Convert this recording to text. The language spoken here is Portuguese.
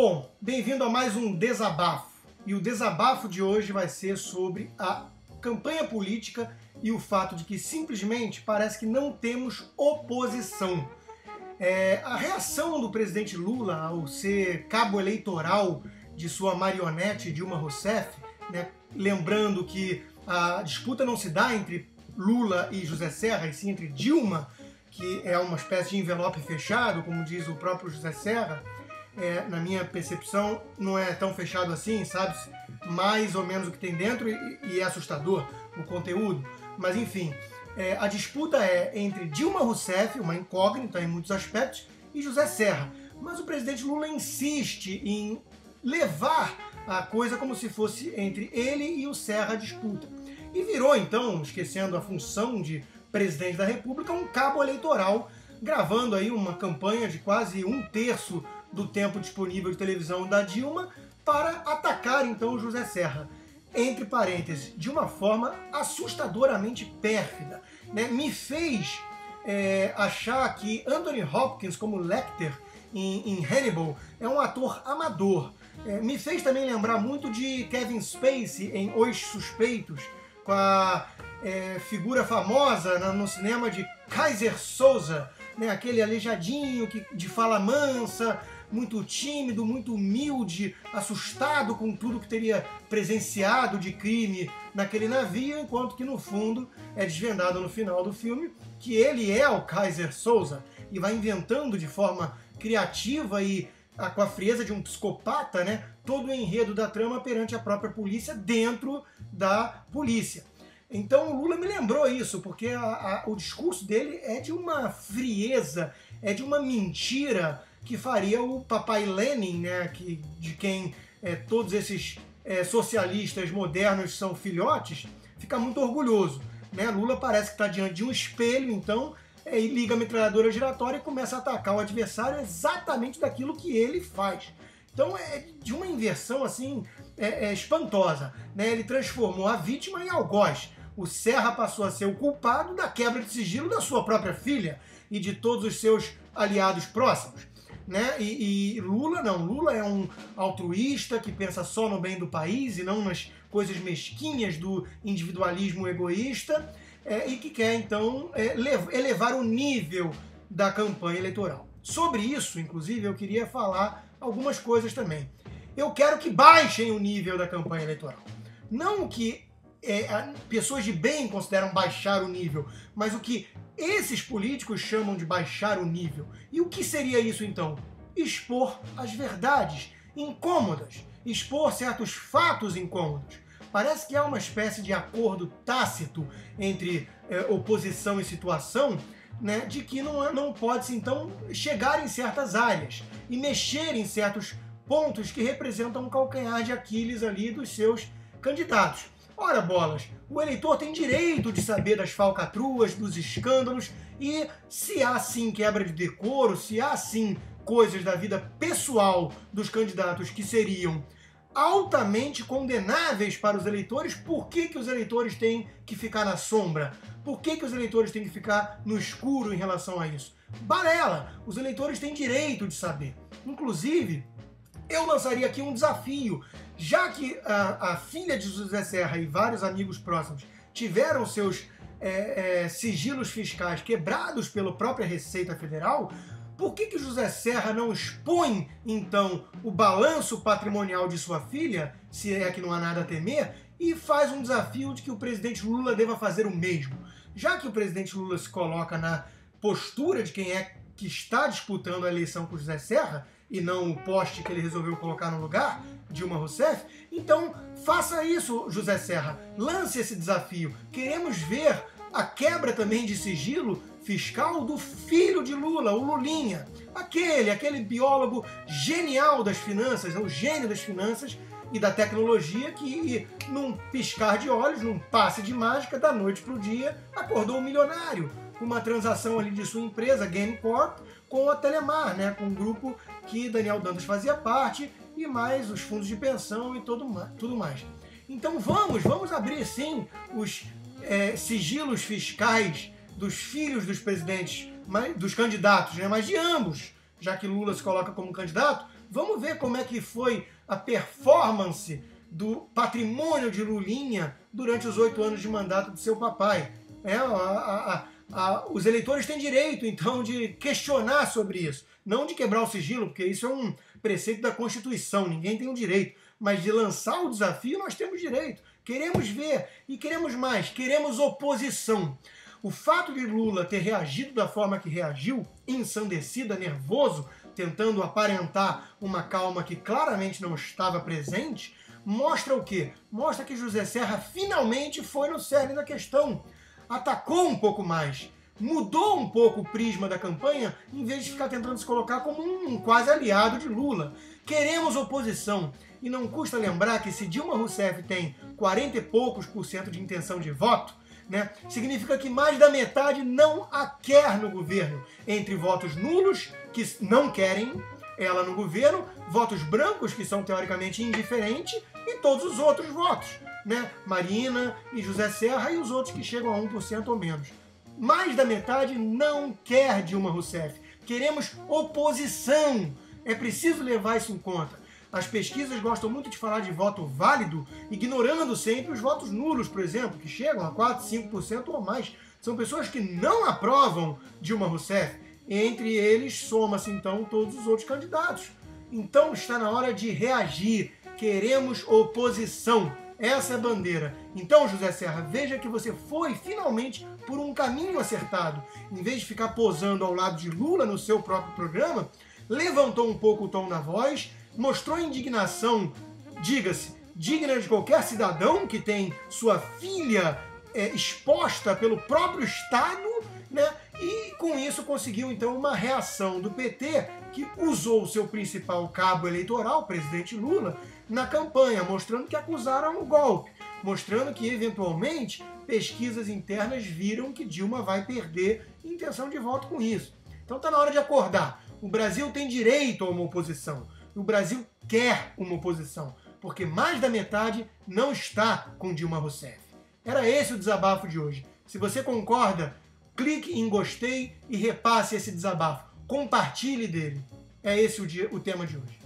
Bom, bem-vindo a mais um desabafo. E o desabafo de hoje vai ser sobre a campanha política e o fato de que simplesmente parece que não temos oposição. A reação do presidente Lula ao ser cabo eleitoral de sua marionete Dilma Rousseff, né, lembrando que a disputa não se dá entre Lula e José Serra, e sim entre Dilma, que é uma espécie de envelope fechado, como diz o próprio José Serra. Na minha percepção, não é tão fechado assim, sabe-se mais ou menos o que tem dentro e é assustador o conteúdo. Mas enfim, a disputa é entre Dilma Rousseff, uma incógnita em muitos aspectos, e José Serra. Mas o presidente Lula insiste em levar a coisa como se fosse entre ele e o Serra a disputa. E virou então, esquecendo a função de presidente da República, um cabo eleitoral, gravando aí uma campanha de quase 1/3 do tempo disponível de televisão da Dilma para atacar então o José Serra. Entre parênteses, de uma forma assustadoramente pérfida, né? Me fez achar que Anthony Hopkins, como Lecter em Hannibal, é um ator amador. Me fez também lembrar muito de Kevin Spacey em Os Suspeitos, com a figura famosa no cinema de Keyser Söze, né? Aquele aleijadinho de fala mansa, muito tímido, muito humilde, assustado com tudo que teria presenciado de crime naquele navio, enquanto que no fundo é desvendado no final do filme que ele é o Keyser Söze e vai inventando de forma criativa e com a frieza de um psicopata, né, todo o enredo da trama perante a própria polícia dentro da polícia. Então o Lula me lembrou isso, porque o discurso dele é de uma frieza, é de uma mentira que faria o papai Lenin, né, de quem todos esses socialistas modernos são filhotes, ficar muito orgulhoso. Né? Lula parece que está diante de um espelho, então, e liga a metralhadora giratória e começa a atacar o adversário exatamente daquilo que ele faz. Então é de uma inversão assim espantosa. Né? Ele transformou a vítima em algoz. O Serra passou a ser o culpado da quebra de sigilo da sua própria filha e de todos os seus aliados próximos. Né? E Lula não, Lula é um altruísta que pensa só no bem do país e não nas coisas mesquinhas do individualismo egoísta e que quer então elevar o nível da campanha eleitoral. Sobre isso, inclusive, eu queria falar algumas coisas também. Eu quero que baixem o nível da campanha eleitoral. Não o que pessoas de bem consideram baixar o nível, mas o que esses políticos chamam de baixar o nível. E o que seria isso então? Expor as verdades incômodas, expor certos fatos incômodos. Parece que há uma espécie de acordo tácito entre oposição e situação, né, de que não pode-se então chegar em certas áreas e mexer em certos pontos que representam um calcanhar de Aquiles ali dos seus candidatos. Ora bolas, o eleitor tem direito de saber das falcatruas, dos escândalos e se há sim quebra de decoro, se há sim coisas da vida pessoal dos candidatos que seriam altamente condenáveis para os eleitores, por que os eleitores têm que ficar na sombra? Por que os eleitores têm que ficar no escuro em relação a isso? Balela! Os eleitores têm direito de saber. Inclusive, eu lançaria aqui um desafio. Já que a filha de José Serra e vários amigos próximos tiveram seus sigilos fiscais quebrados pela própria Receita Federal, por que José Serra não expõe, então, o balanço patrimonial de sua filha, se é que não há nada a temer, e faz um desafio de que o presidente Lula deva fazer o mesmo? Já que o presidente Lula se coloca na postura de quem que está disputando a eleição com José Serra, e não o poste que ele resolveu colocar no lugar, Dilma Rousseff, então faça isso, José Serra. Lance esse desafio. Queremos ver a quebra também de sigilo fiscal do filho de Lula, o Lulinha. Aquele biólogo genial das finanças, o gênio das finanças e da tecnologia que, num piscar de olhos, num passe de mágica, da noite para o dia, acordou um milionário com uma transação ali de sua empresa, Game Corp, com a Telemar, né, com um grupo que Daniel Dantas fazia parte, e mais os fundos de pensão e tudo mais. Então vamos abrir sim os sigilos fiscais dos filhos dos presidentes, dos candidatos, né, mas de ambos, já que Lula se coloca como candidato, Vamos ver como é que foi a performance do patrimônio de Lulinha durante os 8 anos de mandato de seu papai. Os eleitores têm direito, então, de questionar sobre isso. Não de quebrar o sigilo, porque isso é um preceito da Constituição, ninguém tem o direito. Mas de lançar o desafio, nós temos direito. Queremos ver e queremos mais, queremos oposição. O fato de Lula ter reagido da forma que reagiu, ensandecida, nervoso, tentando aparentar uma calma que claramente não estava presente, mostra o quê? Mostra que José Serra finalmente foi no cerne da questão. Atacou um pouco mais, mudou um pouco o prisma da campanha, em vez de ficar tentando se colocar como um quase aliado de Lula. Queremos oposição. E não custa lembrar que se Dilma Rousseff tem 40 e poucos % de intenção de voto, né, significa que mais da metade não a quer no governo. Entre votos nulos, que não querem ela no governo, votos brancos, que são teoricamente indiferentes, e todos os outros votos, né? Marina e José Serra e os outros que chegam a 1% ou menos. Mais da metade não quer Dilma Rousseff. Queremos oposição. É preciso levar isso em conta. As pesquisas gostam muito de falar de voto válido, ignorando sempre os votos nulos, por exemplo, que chegam a 4%, 5% ou mais. São pessoas que não aprovam Dilma Rousseff. Entre eles, soma-se então todos os outros candidatos. Então está na hora de reagir. Queremos oposição. Essa é a bandeira. Então, José Serra, veja que você foi finalmente por um caminho acertado. Em vez de ficar posando ao lado de Lula no seu próprio programa, levantou um pouco o tom da voz, mostrou indignação, diga-se, digna de qualquer cidadão que tem sua filha exposta pelo próprio Estado, né? E com isso conseguiu então uma reação do PT, que usou o seu principal cabo eleitoral, o presidente Lula, na campanha, mostrando que acusaram o golpe, mostrando que eventualmente pesquisas internas viram que Dilma vai perder intenção de voto com isso. Então está na hora de acordar. O Brasil tem direito a uma oposição. O Brasil quer uma oposição, porque mais da metade não está com Dilma Rousseff. Era esse o desabafo de hoje. Se você concorda, clique em gostei e repasse esse desabafo. Compartilhe dele. É esse o tema de hoje.